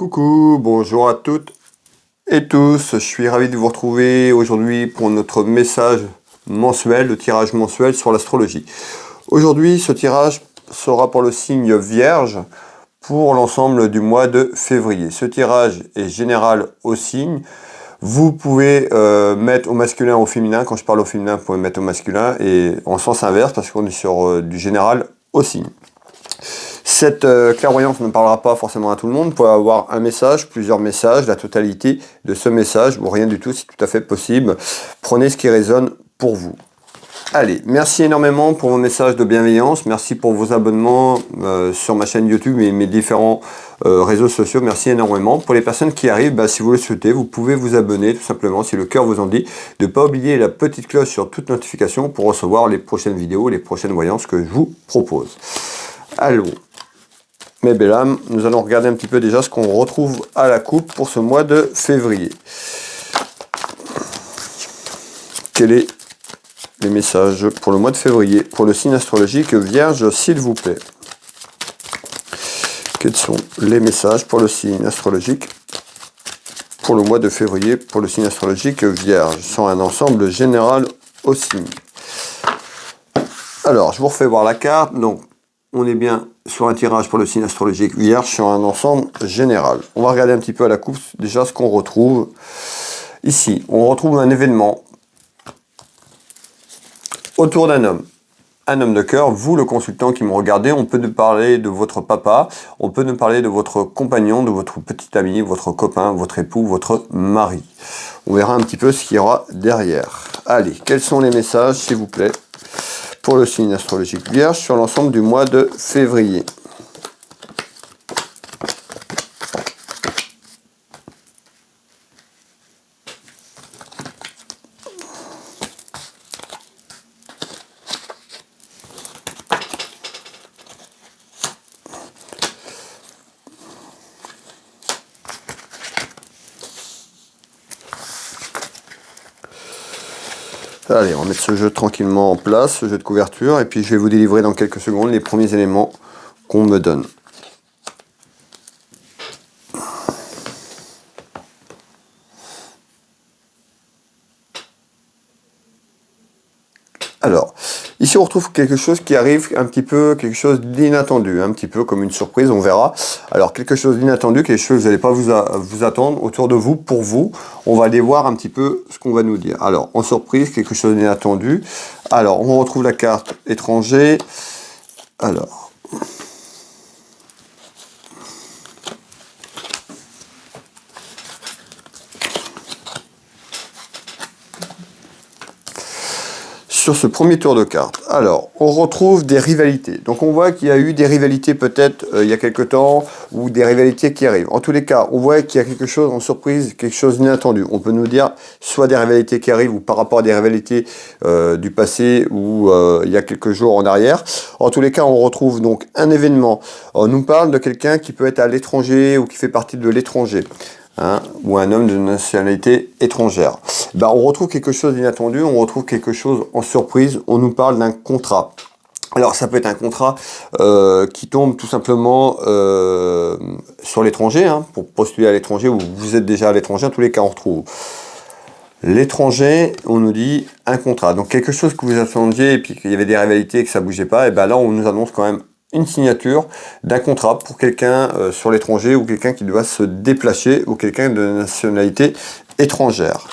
Coucou, bonjour à toutes et tous, je suis ravi de vous retrouver aujourd'hui pour notre message mensuel, le tirage mensuel sur l'astrologie. Aujourd'hui, ce tirage sera pour le signe Vierge pour l'ensemble du mois de février. Ce tirage est général au signe. Vous pouvez mettre au masculin ou au féminin. Quand je parle au féminin, vous pouvez mettre au masculin et en sens inverse parce qu'on est sur du général au signe. Cette clairvoyance ne parlera pas forcément à tout le monde. Vous pouvez avoir un message, plusieurs messages, la totalité de ce message, ou rien du tout, c'est tout à fait possible. Prenez ce qui résonne pour vous. Allez, merci énormément pour vos messages de bienveillance, merci pour vos abonnements sur ma chaîne YouTube et mes différents réseaux sociaux, merci énormément. Pour les personnes qui arrivent, si vous le souhaitez, vous pouvez vous abonner tout simplement, si le cœur vous en dit, de ne pas oublier la petite cloche sur toute notification pour recevoir les prochaines vidéos, les prochaines voyances que je vous propose. Allons. Mes belles âmes, nous allons regarder un petit peu déjà ce qu'on retrouve à la coupe pour ce mois de février. Quels sont les messages pour le mois de février, pour le signe astrologique Vierge, s'il vous plaît? Quels sont les messages pour le signe astrologique pour le mois de février, pour le signe astrologique Vierge, sans un ensemble général au signe? Alors, je vous refais voir la carte. Donc, on est bien sur un tirage pour le signe astrologique Vierge sur un ensemble général. On va regarder un petit peu à la coupe déjà ce qu'on retrouve. Ici, on retrouve un événement autour d'un homme de cœur. Vous, le consultant qui me regardez, on peut nous parler de votre papa, on peut nous parler de votre compagnon, de votre petit ami, votre copain, votre époux, votre mari. On verra un petit peu ce qu'il y aura derrière. Allez, quels sont les messages, s'il vous plaît, pour le signe astrologique Vierge sur l'ensemble du mois de février? Allez, on va mettre ce jeu tranquillement en place, ce jeu de couverture, et puis je vais vous délivrer dans quelques secondes les premiers éléments qu'on me donne. Alors, ici on retrouve quelque chose qui arrive un petit peu, quelque chose d'inattendu, un petit peu comme une surprise, on verra. Alors, quelque chose d'inattendu, quelque chose que vous n'allez pas vous attendre autour de vous, pour vous. On va aller voir un petit peu ce qu'on va nous dire. Alors, en surprise, quelque chose d'inattendu. Alors, on retrouve la carte étranger. Alors... sur ce premier tour de cartes. Alors, on retrouve des rivalités. Donc, on voit qu'il y a eu des rivalités peut-être il y a quelque temps, ou des rivalités qui arrivent. En tous les cas, on voit qu'il y a quelque chose en surprise, quelque chose d'inattendu. On peut nous dire soit des rivalités qui arrivent, ou par rapport à des rivalités du passé, ou il y a quelques jours en arrière. En tous les cas, on retrouve donc un événement. On nous parle de quelqu'un qui peut être à l'étranger, ou qui fait partie de l'étranger. Ou un homme de nationalité étrangère. On retrouve quelque chose d'inattendu, on retrouve quelque chose en surprise, on nous parle d'un contrat. Alors ça peut être un contrat qui tombe tout simplement sur l'étranger, pour postuler à l'étranger, ou vous êtes déjà à l'étranger. En tous les cas, on retrouve l'étranger, on nous dit un contrat. Donc quelque chose que vous attendiez et puis qu'il y avait des rivalités et que ça bougeait pas, et là on nous annonce quand même une signature d'un contrat pour quelqu'un sur l'étranger, ou quelqu'un qui doit se déplacer, ou quelqu'un de nationalité étrangère.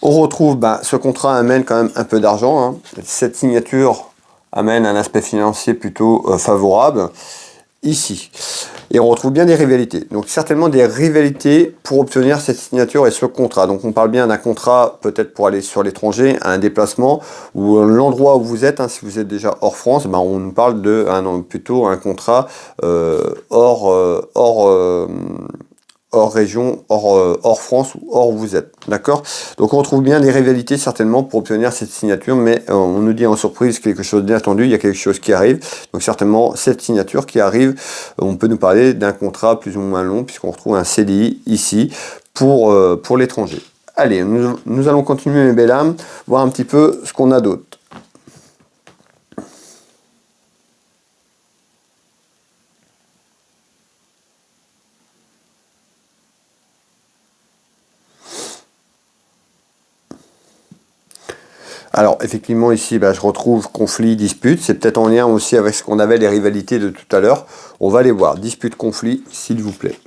On retrouve, ce contrat amène quand même un peu d'argent. Cette signature amène un aspect financier plutôt favorable ici. Et on retrouve bien des rivalités. Donc certainement des rivalités pour obtenir cette signature et ce contrat. Donc on parle bien d'un contrat peut-être pour aller sur l'étranger, un déplacement, ou l'endroit où vous êtes, si vous êtes déjà hors France, on nous parle de plutôt un contrat hors région, hors France, ou hors où vous êtes. D'accord? Donc on trouve bien des rivalités certainement pour obtenir cette signature, mais on nous dit en surprise quelque chose d'inattendu, il y a quelque chose qui arrive. Donc certainement cette signature qui arrive, on peut nous parler d'un contrat plus ou moins long, puisqu'on retrouve un CDI ici pour l'étranger. Allez, nous allons continuer, mes belles âmes, voir un petit peu ce qu'on a d'autre. Alors, effectivement, ici, je retrouve conflit, dispute. C'est peut-être en lien aussi avec ce qu'on avait, les rivalités de tout à l'heure. On va les voir. Dispute, conflit, s'il vous plaît.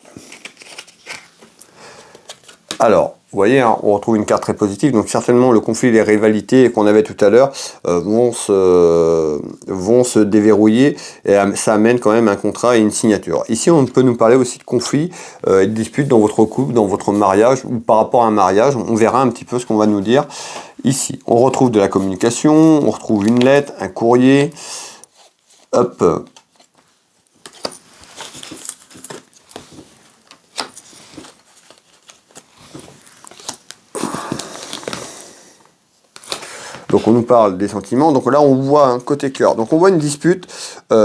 Alors, vous voyez, hein, on retrouve une carte très positive. Donc, certainement, le conflit et les rivalités qu'on avait tout à l'heure vont se déverrouiller. Et ça amène quand même un contrat et une signature. Ici, on peut nous parler aussi de conflit et de dispute dans votre couple, dans votre mariage ou par rapport à un mariage. On verra un petit peu ce qu'on va nous dire. Ici, on retrouve de la communication, on retrouve une lettre, un courrier. Hop. Donc on nous parle des sentiments. Donc là on voit un côté cœur. Donc on voit une dispute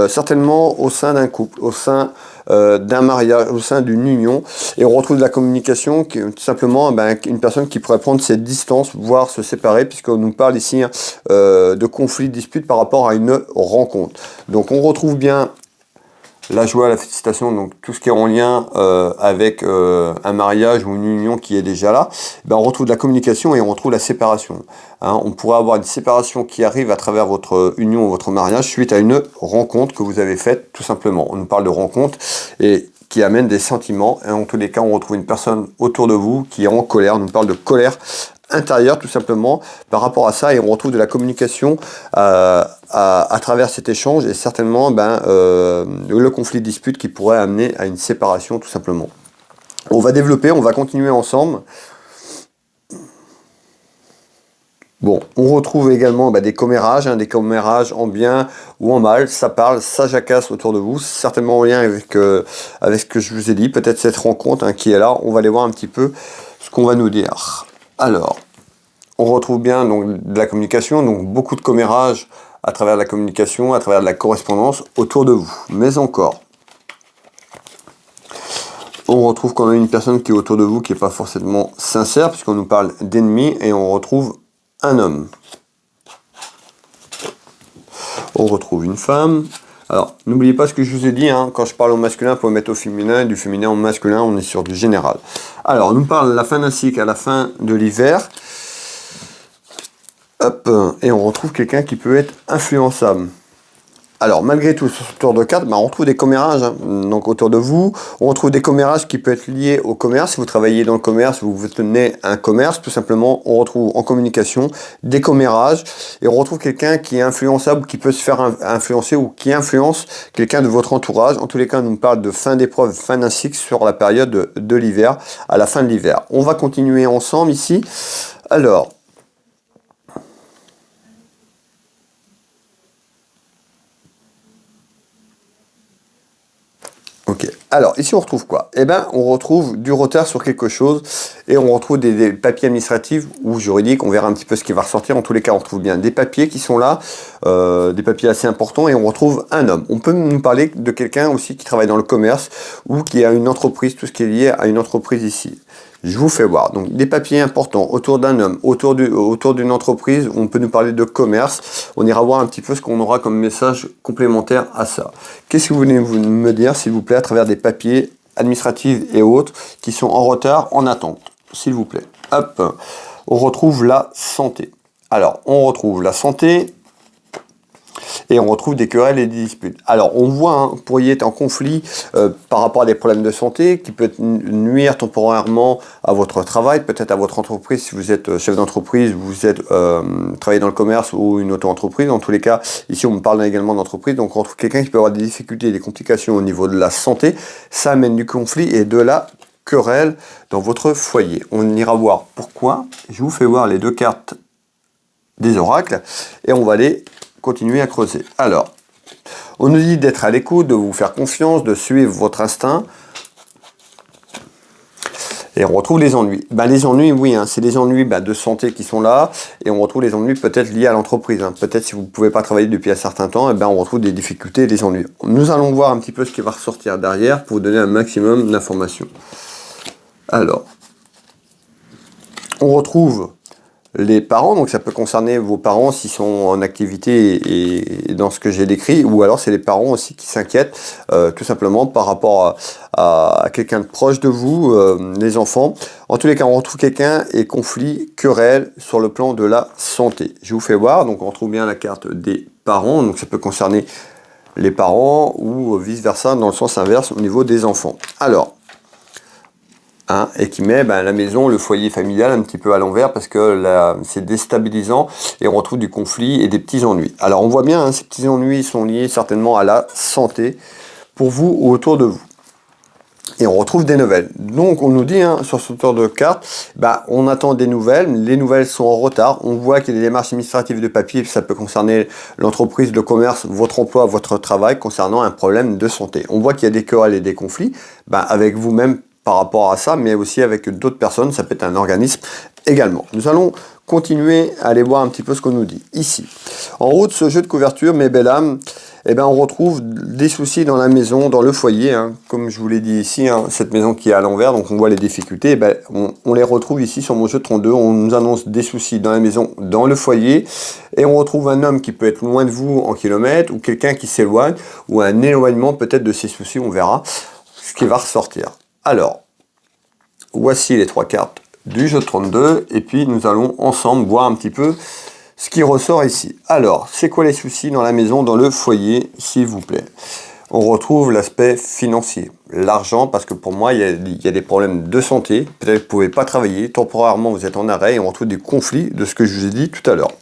certainement au sein d'un couple, au sein d'un mariage, au sein d'une union. Et on retrouve de la communication qui est tout simplement une personne qui pourrait prendre ses distances, voire se séparer, puisqu'on nous parle ici de conflit, de dispute par rapport à une rencontre. Donc on retrouve bien la joie, la félicitation, donc tout ce qui est en lien avec un mariage ou une union qui est déjà là, on retrouve de la communication et on retrouve la séparation. Hein, on pourrait avoir une séparation qui arrive à travers votre union ou votre mariage suite à une rencontre que vous avez faite, tout simplement. On nous parle de rencontre et qui amène des sentiments. Et en tous les cas, on retrouve une personne autour de vous qui est en colère. On nous parle de colère intérieure, tout simplement, par rapport à ça. Et on retrouve de la communication à travers cet échange et certainement le conflit dispute qui pourrait amener à une séparation, tout simplement. On va développer, on va continuer ensemble. Bon, on retrouve également des commérages, des commérages en bien ou en mal, ça parle, ça jacasse autour de vous, certainement en lien avec ce que je vous ai dit, peut-être cette rencontre qui est là, on va aller voir un petit peu ce qu'on va nous dire. Alors, on retrouve bien donc de la communication, donc beaucoup de commérages à travers la communication, à travers de la correspondance autour de vous, mais encore. On retrouve quand même une personne qui est autour de vous qui n'est pas forcément sincère, puisqu'on nous parle d'ennemis, et on retrouve un homme. On retrouve une femme. Alors, n'oubliez pas ce que je vous ai dit, quand je parle au masculin, vous pouvez mettre au féminin, du féminin au masculin, on est sur du général. Alors, on nous parle de la fin d'un cycle à la fin de l'hiver. Hop, et on retrouve quelqu'un qui peut être influençable. Alors, malgré tout, sur ce tour de carte, on retrouve des commérages donc autour de vous. On retrouve des commérages qui peuvent être liés au commerce. Si vous travaillez dans le commerce, vous tenez un commerce, tout simplement, on retrouve en communication des commérages. Et on retrouve quelqu'un qui est influençable, qui peut se faire influencer ou qui influence quelqu'un de votre entourage. En tous les cas, on nous parle de fin d'épreuve, fin d'un cycle sur la période de l'hiver, à la fin de l'hiver. On va continuer ensemble ici. Alors, ok. Alors, ici, on retrouve quoi? On retrouve du retard sur quelque chose et on retrouve des papiers administratifs ou juridiques. On verra un petit peu ce qui va ressortir. En tous les cas, on retrouve bien des papiers qui sont là, des papiers assez importants et on retrouve un homme. On peut nous parler de quelqu'un aussi qui travaille dans le commerce ou qui a une entreprise, tout ce qui est lié à une entreprise ici. Je vous fais voir. Donc, des papiers importants autour d'un homme, autour d'une entreprise. On peut nous parler de commerce. On ira voir un petit peu ce qu'on aura comme message complémentaire à ça. Qu'est-ce que vous voulez me dire, s'il vous plaît, à travers des papiers administratifs et autres qui sont en retard, en attente, s'il vous plaît. Hop, on retrouve la santé. Alors, on retrouve la santé. Et on retrouve des querelles et des disputes. Alors, on voit, vous pourriez être en conflit par rapport à des problèmes de santé qui peut nuire temporairement à votre travail, peut-être à votre entreprise. Si vous êtes chef d'entreprise, vous êtes travaillez dans le commerce ou une auto-entreprise. Dans tous les cas, ici, on me parle également d'entreprise. Donc, on retrouve quelqu'un qui peut avoir des difficultés, des complications au niveau de la santé. Ça amène du conflit et de la querelle dans votre foyer. On ira voir pourquoi. Je vous fais voir les deux cartes des oracles et on va aller continuer à creuser. Alors, on nous dit d'être à l'écoute, de vous faire confiance, de suivre votre instinct. Et on retrouve les ennuis. Les ennuis, oui, c'est les ennuis de santé qui sont là. Et on retrouve les ennuis peut-être liés à l'entreprise. Peut-être si vous ne pouvez pas travailler depuis un certain temps, on retrouve des difficultés et des ennuis. Nous allons voir un petit peu ce qui va ressortir derrière pour vous donner un maximum d'informations. Alors, on retrouve les parents, donc ça peut concerner vos parents s'ils sont en activité et dans ce que j'ai décrit, ou alors c'est les parents aussi qui s'inquiètent tout simplement par rapport à quelqu'un de proche de vous, les enfants. En tous les cas, on retrouve quelqu'un et conflit, querelle sur le plan de la santé. Je vous fais voir, donc on retrouve bien la carte des parents, donc ça peut concerner les parents ou vice-versa dans le sens inverse au niveau des enfants. Alors, et qui met la maison, le foyer familial un petit peu à l'envers parce que c'est déstabilisant et on retrouve du conflit et des petits ennuis. Alors on voit bien, ces petits ennuis sont liés certainement à la santé pour vous ou autour de vous. Et on retrouve des nouvelles. Donc on nous dit sur ce tour de carte, on attend des nouvelles, les nouvelles sont en retard, on voit qu'il y a des démarches administratives de papier, ça peut concerner l'entreprise, le commerce, votre emploi, votre travail, concernant un problème de santé. On voit qu'il y a des querelles et des conflits, avec vous-même par rapport à ça, mais aussi avec d'autres personnes, ça peut être un organisme également. Nous allons continuer à aller voir un petit peu ce qu'on nous dit. Ici, en haut de ce jeu de couverture, mes belles âmes, on retrouve des soucis dans la maison, dans le foyer, comme je vous l'ai dit ici, cette maison qui est à l'envers, donc on voit les difficultés, on les retrouve ici sur mon jeu de 32, on nous annonce des soucis dans la maison, dans le foyer, et on retrouve un homme qui peut être loin de vous en kilomètres, ou quelqu'un qui s'éloigne, ou un éloignement peut-être de ces soucis, on verra ce qui va ressortir. Alors, voici les 3 cartes du jeu de 32, et puis nous allons ensemble voir un petit peu ce qui ressort ici. Alors, c'est quoi les soucis dans la maison, dans le foyer, s'il vous plaît? On retrouve l'aspect financier, l'argent, parce que pour moi, il y a des problèmes de santé, peut-être que vous ne pouvez pas travailler, temporairement vous êtes en arrêt, et on retrouve des conflits de ce que je vous ai dit tout à l'heure.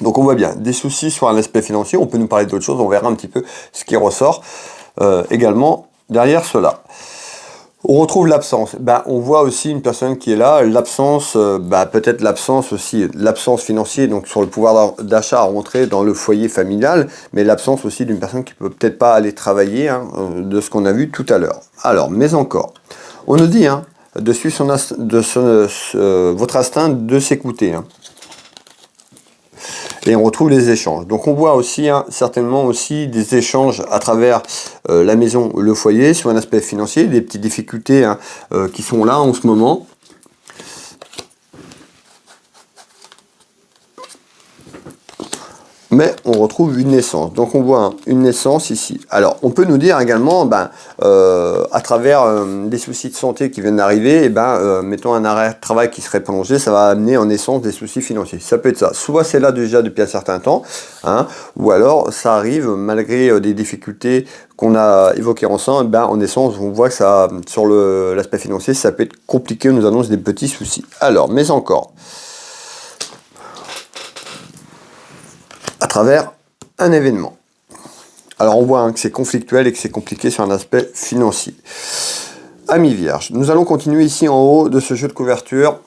Donc on voit bien, des soucis sur un aspect financier, on peut nous parler d'autres choses, on verra un petit peu ce qui ressort également derrière cela. On retrouve l'absence. On voit aussi une personne qui est là. L'absence, peut-être l'absence aussi, l'absence financière, donc sur le pouvoir d'achat à rentrer dans le foyer familial, mais l'absence aussi d'une personne qui peut peut-être pas aller travailler, de ce qu'on a vu tout à l'heure. Alors, mais encore, on nous dit de suivre votre instinct de s'écouter. Et on retrouve les échanges. Donc on voit aussi certainement aussi des échanges à travers la maison, le foyer, sur un aspect financier, des petites difficultés qui sont là en ce moment. Mais on retrouve une naissance. Donc on voit une naissance ici. Alors on peut nous dire également, à travers des soucis de santé qui viennent d'arriver, mettons un arrêt de travail qui serait prolongé, ça va amener en naissance des soucis financiers. Ça peut être ça. Soit c'est là déjà depuis un certain temps, ou alors ça arrive malgré des difficultés qu'on a évoquées ensemble, en naissance on voit que ça, sur l'aspect financier, ça peut être compliqué, on nous annonce des petits soucis. Alors, mais encore, à travers un événement. Alors on voit que c'est conflictuel et que c'est compliqué sur un aspect financier. Amis vierges, nous allons continuer ici en haut de ce jeu de couverture.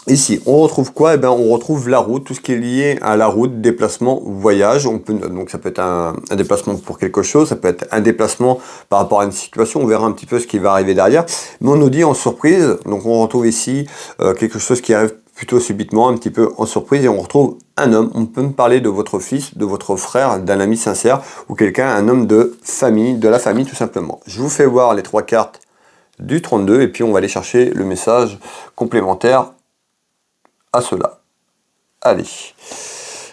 Ici, on retrouve quoi? On retrouve la route, tout ce qui est lié à la route, déplacement, voyage. Donc ça peut être un déplacement pour quelque chose, ça peut être un déplacement par rapport à une situation, on verra un petit peu ce qui va arriver derrière. Mais on nous dit en surprise, donc on retrouve ici quelque chose qui arrive plutôt subitement, un petit peu en surprise, et on retrouve un homme. On peut me parler de votre fils, de votre frère, d'un ami sincère, ou quelqu'un, un homme de famille, de la famille tout simplement. Je vous fais voir les 3 cartes du 32, et puis on va aller chercher le message complémentaire à cela. Allez.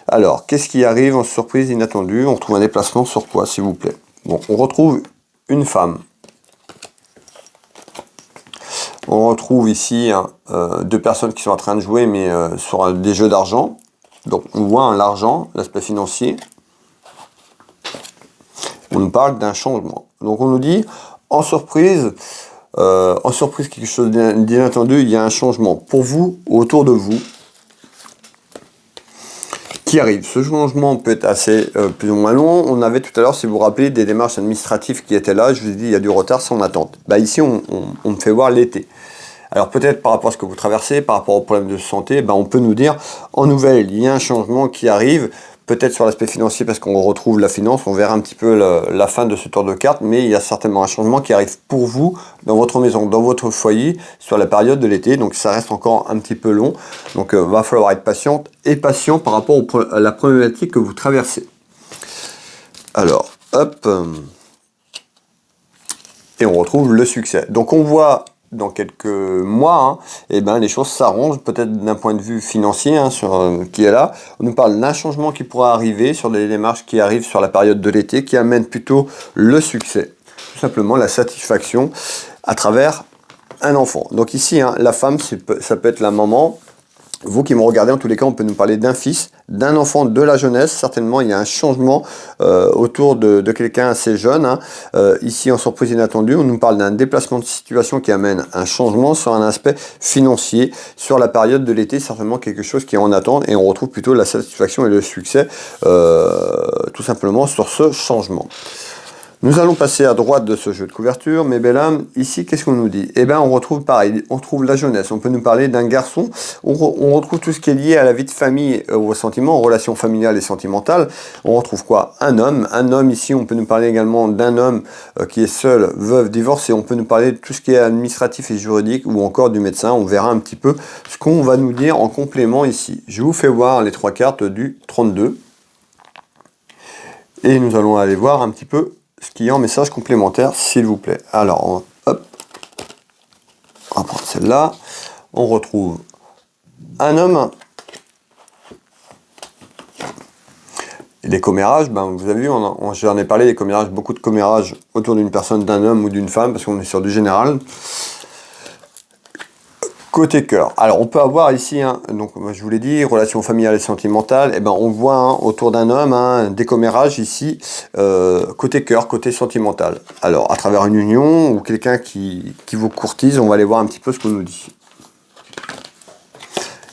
Alors, qu'est-ce qui arrive en surprise inattendue? On retrouve un déplacement sur quoi, s'il vous plaît? Bon, on retrouve une femme. On retrouve ici 2 personnes qui sont en train de jouer, mais sur des jeux d'argent. Donc on voit l'argent, l'aspect financier. On nous parle d'un changement. Donc on nous dit, en surprise, quelque chose d'inattendu, il y a un changement pour vous, autour de vous, qui arrive. Ce changement peut être assez plus ou moins long. On avait tout à l'heure, si vous vous rappelez, des démarches administratives qui étaient là. Je vous ai dit, il y a du retard sans attente. Ici, on me fait voir l'été. Alors peut-être par rapport à ce que vous traversez, par rapport aux problèmes de santé, on peut nous dire, en nouvelle, il y a un changement qui arrive, peut-être sur l'aspect financier parce qu'on retrouve la finance, on verra un petit peu la fin de ce tour de carte, mais il y a certainement un changement qui arrive pour vous, dans votre maison, dans votre foyer, sur la période de l'été, donc ça reste encore un petit peu long, donc va falloir être patiente et patient par rapport à la problématique que vous traversez. Alors, hop, et on retrouve le succès. Donc on voit dans quelques mois, hein, et ben les choses s'arrangent peut-être d'un point de vue financier, hein, qui est là. On nous parle d'un changement qui pourra arriver sur des démarches qui arrivent sur la période de l'été, qui amène plutôt le succès, tout simplement la satisfaction à travers un enfant. Donc ici, hein, la femme, ça peut être la maman. Vous qui me regardez, en tous les cas, on peut nous parler d'un fils, d'un enfant, de la jeunesse. Certainement, il y a un changement autour de quelqu'un assez jeune, hein. Ici, en surprise inattendue, on nous parle d'un déplacement de situation qui amène un changement sur un aspect financier. Sur la période de l'été, certainement quelque chose qui est en attente et on retrouve plutôt la satisfaction et le succès tout simplement sur ce changement. Nous allons passer à droite de ce jeu de couverture, mes belles âmes. Ici, qu'est-ce qu'on nous dit? Eh bien, on retrouve pareil, on trouve la jeunesse. On peut nous parler d'un garçon. On retrouve tout ce qui est lié à la vie de famille, aux sentiments, aux relations familiales et sentimentales. On retrouve quoi? Un homme. Un homme, ici, on peut nous parler également d'un homme qui est seul, veuve, divorcé. On peut nous parler de tout ce qui est administratif et juridique ou encore du médecin. On verra un petit peu ce qu'on va nous dire en complément ici. Je vous fais voir les 3 cartes du 32. Et nous allons aller voir un petit peu ce qui est en message complémentaire, s'il vous plaît. Alors, hop, on va prendre celle-là. On retrouve un homme. Et les commérages, ben, vous avez vu, j'en ai parlé des commérages, beaucoup de commérages autour d'une personne, d'un homme ou d'une femme, parce qu'on est sur du général. Côté cœur. Alors, on peut avoir ici, hein, donc je vous l'ai dit, relations familiales et sentimentales. Et ben, on voit hein, autour d'un homme un décommérage ici, côté cœur, côté sentimental. Alors, à travers une union ou quelqu'un qui vous courtise, on va aller voir un petit peu ce qu'on nous dit.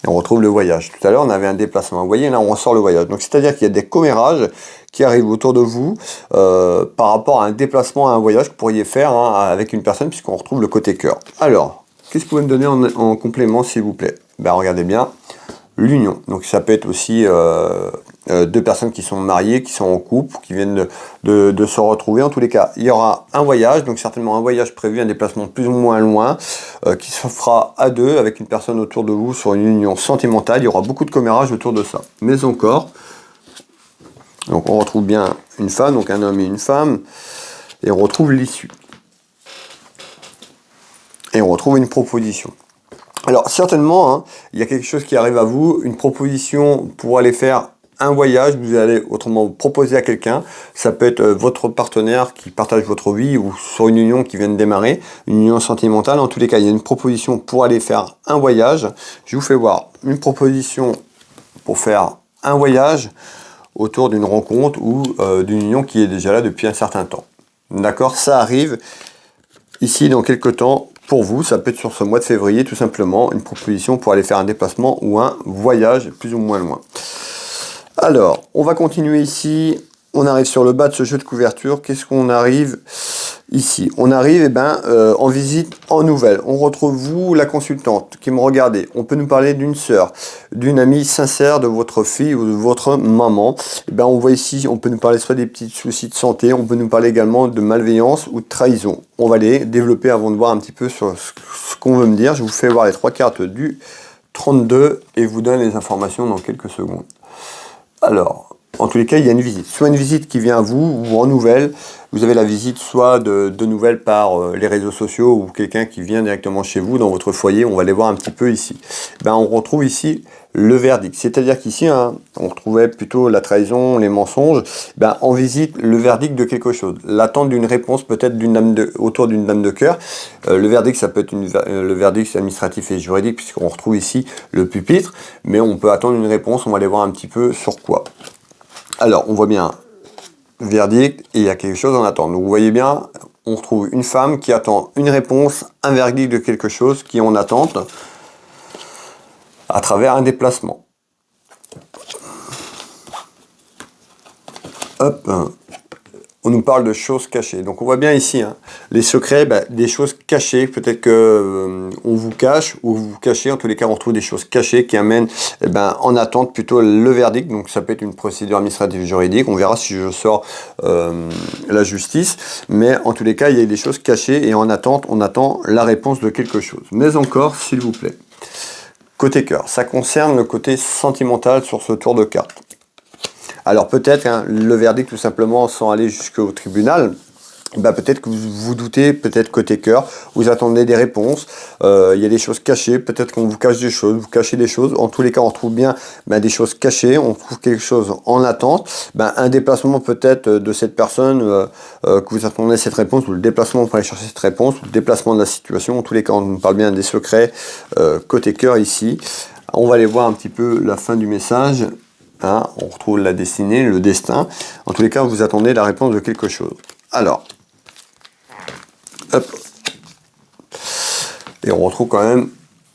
Et on retrouve le voyage. Tout à l'heure, on avait un déplacement. Vous voyez, là, on ressort le voyage. Donc, c'est-à-dire qu'il y a des commérages qui arrivent autour de vous par rapport à un déplacement, à un voyage que vous pourriez faire hein, avec une personne, puisqu'on retrouve le côté cœur. Alors, qu'est-ce que vous pouvez me donner en complément, s'il vous plaît? Ben, regardez bien, l'union. Donc, ça peut être aussi 2 personnes qui sont mariées, qui sont en couple, qui viennent de se retrouver. En tous les cas, il y aura un voyage, donc certainement un voyage prévu, un déplacement plus ou moins loin, qui se fera à 2 avec une personne autour de vous sur une union sentimentale. Il y aura beaucoup de commérages autour de ça. Mais encore, donc on retrouve bien une femme, donc un homme et une femme, et on retrouve l'issue. Et on retrouve une proposition. Alors certainement, hein, il y a quelque chose qui arrive à vous, une proposition pour aller faire un voyage, vous allez autrement proposer à quelqu'un, ça peut être votre partenaire qui partage votre vie ou sur une union qui vient de démarrer, une union sentimentale. En tous les cas, il y a une proposition pour aller faire un voyage. Je vous fais voir une proposition pour faire un voyage autour d'une rencontre ou d'une union qui est déjà là depuis un certain temps. D'accord? Ça arrive ici dans quelques temps. Pour vous, ça peut être sur ce mois de février, tout simplement, une proposition pour aller faire un déplacement ou un voyage plus ou moins loin. Alors, on va continuer ici. On arrive sur le bas de ce jeu de couverture. Qu'est-ce qu'on arrive ici? On arrive en visite en nouvelle. On retrouve vous, la consultante, qui me regardez. On peut nous parler d'une sœur, d'une amie sincère de votre fille ou de votre maman. On voit ici, on peut nous parler soit des petits soucis de santé, on peut nous parler également de malveillance ou de trahison. On va les développer avant de voir un petit peu sur ce qu'on veut me dire. Je vous fais voir les 3 cartes du 32 et vous donne les informations dans quelques secondes. Alors, en tous les cas, il y a une visite. Soit une visite qui vient à vous ou en nouvelles. Vous avez la visite soit de nouvelles par les réseaux sociaux ou quelqu'un qui vient directement chez vous dans votre foyer. On va les voir un petit peu ici. On retrouve ici le verdict. C'est-à-dire qu'ici, hein, on retrouvait plutôt la trahison, les mensonges. En visite, le verdict de quelque chose. L'attente d'une réponse peut-être autour d'une dame de cœur. Le verdict, ça peut être le verdict administratif et juridique puisqu'on retrouve ici le pupitre. Mais on peut attendre une réponse. On va aller voir un petit peu sur quoi. Alors, on voit bien verdict et il y a quelque chose en attente. Donc, vous voyez bien, on retrouve une femme qui attend une réponse, un verdict de quelque chose qui est en attente à travers un déplacement. Hop, on nous parle de choses cachées. Donc on voit bien ici, hein, les secrets, des choses cachées. Peut-être que on vous cache ou vous cachez. En tous les cas, on retrouve des choses cachées qui amènent en attente plutôt le verdict. Donc ça peut être une procédure administrative juridique. On verra si je sors la justice. Mais en tous les cas, il y a des choses cachées et en attente, on attend la réponse de quelque chose. Mais encore, s'il vous plaît. Côté cœur, ça concerne le côté sentimental sur ce tour de carte. Alors peut-être le verdict tout simplement sans aller jusqu'au tribunal, bah peut-être que vous vous doutez, peut-être côté cœur, vous attendez des réponses, il y a des choses cachées, peut-être qu'on vous cache des choses, vous cachez des choses, en tous les cas on trouve bien des choses cachées, on trouve quelque chose en attente, un déplacement peut-être de cette personne que vous attendez cette réponse, ou le déplacement pour aller chercher cette réponse, ou le déplacement de la situation, en tous les cas on parle bien des secrets côté cœur ici. On va aller voir un petit peu la fin du message, hein, on retrouve la destinée, le destin, en tous les cas vous attendez la réponse de quelque chose. Alors, hop. Et on retrouve quand même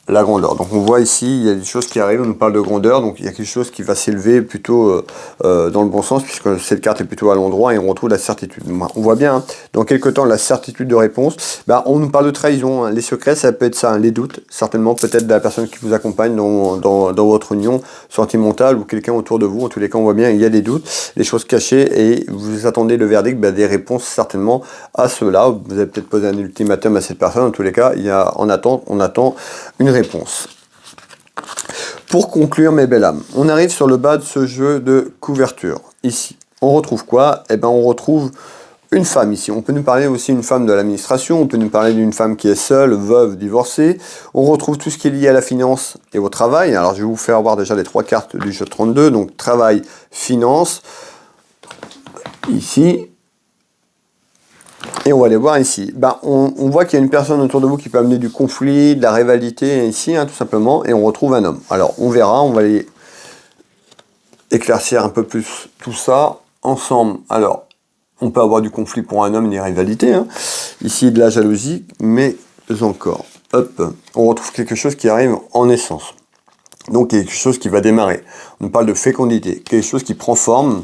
la grandeur. Donc on voit ici, il y a des choses qui arrivent, on nous parle de grandeur, donc il y a quelque chose qui va s'élever plutôt dans le bon sens, puisque cette carte est plutôt à l'endroit, et on retrouve la certitude. On voit bien, hein, dans quelques temps, la certitude de réponse, on nous parle de trahison, hein. Les secrets, ça peut être ça, hein, les doutes, certainement, peut-être de la personne qui vous accompagne dans votre union sentimentale, ou quelqu'un autour de vous. En tous les cas, on voit bien, il y a des doutes, des choses cachées, et vous attendez le verdict, des réponses certainement à cela. Vous avez peut-être posé un ultimatum à cette personne, en tous les cas, il y a en attente, on attend une réponse. Pour conclure, mes belles âmes, on arrive sur le bas de ce jeu de couverture. Ici, on retrouve quoi? On retrouve une femme ici. On peut nous parler aussi d'une femme de l'administration, on peut nous parler d'une femme qui est seule, veuve, divorcée. On retrouve tout ce qui est lié à la finance et au travail. Alors, je vais vous faire voir déjà les 3 cartes du jeu 32. Donc, travail, finance. Ici. Et on va aller voir ici. On voit qu'il y a une personne autour de vous qui peut amener du conflit, de la rivalité ici, hein, tout simplement. Et on retrouve un homme. Alors, on verra, on va aller éclaircir un peu plus tout ça ensemble. Alors, on peut avoir du conflit pour un homme, des rivalités. Hein. Ici, de la jalousie, mais encore. Hop, on retrouve quelque chose qui arrive en naissance. Donc, quelque chose qui va démarrer. On parle de fécondité, quelque chose qui prend forme.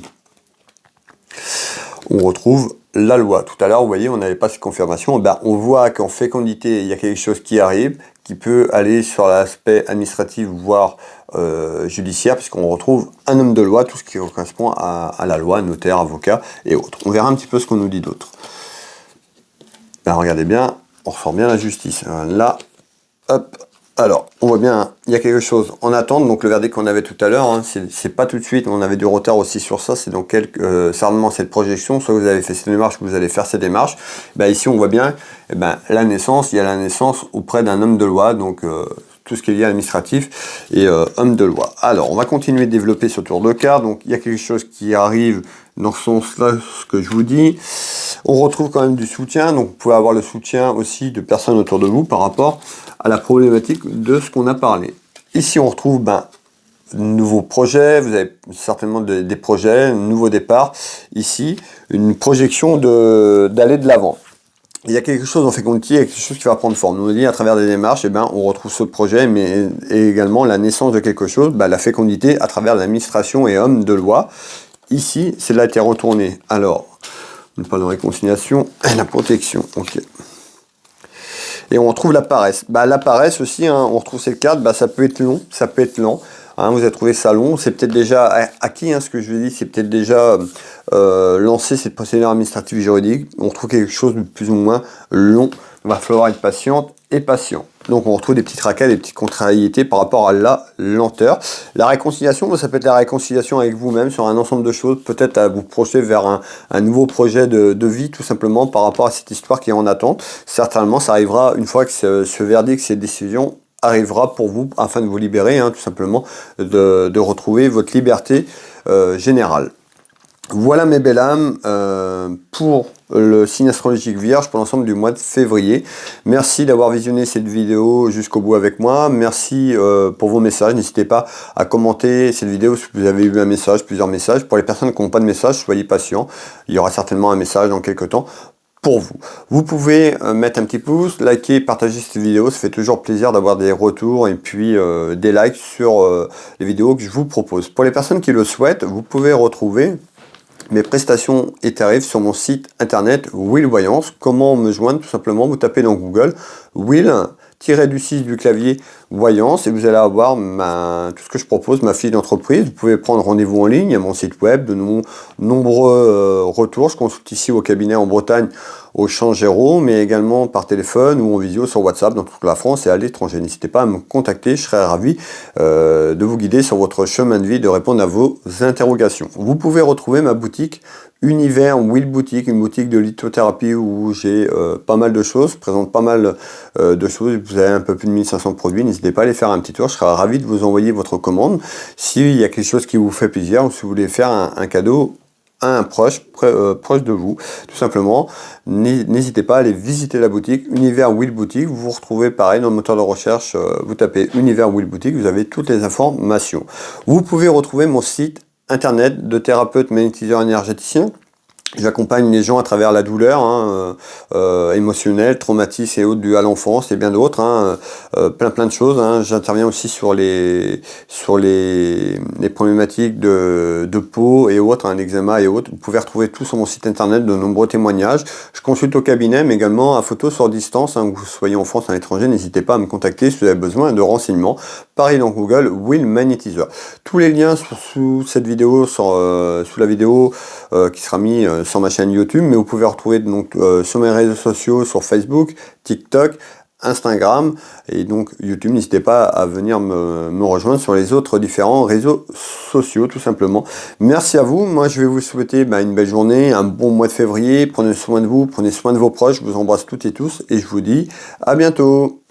On retrouve la loi. Tout à l'heure, vous voyez, on n'avait pas cette confirmation. On voit qu'en fécondité, il y a quelque chose qui arrive, qui peut aller sur l'aspect administratif, voire judiciaire, puisqu'on retrouve un homme de loi, tout ce qui correspond à la loi, notaire, avocat et autres. On verra un petit peu ce qu'on nous dit d'autre. Regardez bien, on ressort bien la justice. Là, hop. Alors, on voit bien, il y a quelque chose en attente, donc le verdict qu'on avait tout à l'heure, hein, c'est pas tout de suite, on avait du retard aussi sur ça, c'est donc certainement cette projection, soit vous avez fait cette démarche, ou vous allez faire cette démarche. Ici, on voit bien, la naissance, il y a la naissance auprès d'un homme de loi, donc tout ce qui est lié à l'administratif et homme de loi. Alors, on va continuer de développer ce tour de carte, donc il y a quelque chose qui arrive dans ce sens-là, ce que je vous dis. On retrouve quand même du soutien, donc vous pouvez avoir le soutien aussi de personnes autour de vous par rapport à la problématique de ce qu'on a parlé. Ici, on retrouve de nouveaux projets, vous avez certainement des projets, un nouveau départ. Ici, une projection d'aller de l'avant. Il y a quelque chose en fécondité, il y a quelque chose qui va prendre forme. On nous dit à travers des démarches, on retrouve ce projet, mais également la naissance de quelque chose, la fécondité à travers l'administration et homme de loi. Ici, cela a été retourné. Alors, on parle de réconciliation et la protection. Ok. Et on retrouve la paresse. La paresse aussi, hein, on retrouve cette carte, ça peut être long, ça peut être lent. Hein, vous avez trouvé ça long, c'est peut-être déjà acquis, hein, ce que je vous dis, c'est peut-être déjà lancé cette procédure administrative juridique. On retrouve quelque chose de plus ou moins long. Il va falloir être patiente et patient. Donc on retrouve des petits tracas, des petites contrariétés par rapport à la lenteur. La réconciliation, ça peut être la réconciliation avec vous-même sur un ensemble de choses, peut-être à vous projeter vers un nouveau projet de vie, tout simplement par rapport à cette histoire qui est en attente. Certainement, ça arrivera une fois que ce verdict, cette décision arrivera pour vous, afin de vous libérer, hein, tout simplement, de retrouver votre liberté générale. Voilà mes belles âmes pour le signe astrologique Vierge pour l'ensemble du mois de février. Merci d'avoir visionné cette vidéo jusqu'au bout avec moi. Merci pour vos messages. N'hésitez pas à commenter cette vidéo si vous avez eu un message, plusieurs messages. Pour les personnes qui n'ont pas de message, soyez patients. Il y aura certainement un message dans quelques temps pour vous. Vous pouvez mettre un petit pouce, liker, partager cette vidéo. Ça fait toujours plaisir d'avoir des retours et puis des likes sur les vidéos que je vous propose. Pour les personnes qui le souhaitent, vous pouvez retrouver mes prestations et tarifs sur mon site internet Will Voyance. Comment me joindre? Tout simplement, vous tapez dans Google Will, tiré du 6 du clavier, voyance et vous allez avoir tout ce que je propose, ma fiche d'entreprise. Vous pouvez prendre rendez-vous en ligne à mon site web, de nombreux retours. Je consulte ici au cabinet en Bretagne au Champ Géraud, mais également par téléphone ou en visio sur WhatsApp dans toute la France et à l'étranger. N'hésitez pas à me contacter, je serai ravi de vous guider sur votre chemin de vie, de répondre à vos interrogations. Vous pouvez retrouver ma boutique Univers Will Boutique, une boutique de lithothérapie où j'ai pas mal de choses, je présente pas mal de choses. Vous avez un peu plus de 1500 produits, n'hésitez pas à aller faire un petit tour, je serai ravi de vous envoyer votre commande. S'il y a quelque chose qui vous fait plaisir ou si vous voulez faire un cadeau à un proche de vous, tout simplement, n'hésitez pas à aller visiter la boutique Univers Will Boutique. Vous vous retrouvez pareil dans le moteur de recherche, vous tapez Univers Will Boutique, vous avez toutes les informations. Vous pouvez retrouver mon site internet de thérapeute magnétiseur énergéticien. J'accompagne les gens à travers la douleur émotionnelle, traumatisme et autres dus à l'enfance et bien d'autres, plein de choses. J'interviens aussi sur les problématiques de peau et autres, l'eczéma et autres. Vous pouvez retrouver tout sur mon site internet, de nombreux témoignages. Je consulte au cabinet, mais également à photo sur distance, que vous soyez en France ou à l'étranger. N'hésitez pas à me contacter si vous avez besoin de renseignements. Pareil dans Google, Will Magnétiseur. Tous les liens sous cette vidéo, sous la vidéo qui sera mise sur ma chaîne YouTube, mais vous pouvez retrouver donc sur mes réseaux sociaux, sur Facebook, TikTok, Instagram et donc YouTube. N'hésitez pas à venir me rejoindre sur les autres différents réseaux sociaux, tout simplement. Merci à vous. Moi, je vais vous souhaiter une belle journée, un bon mois de février. Prenez soin de vous, prenez soin de vos proches. Je vous embrasse toutes et tous et je vous dis à bientôt.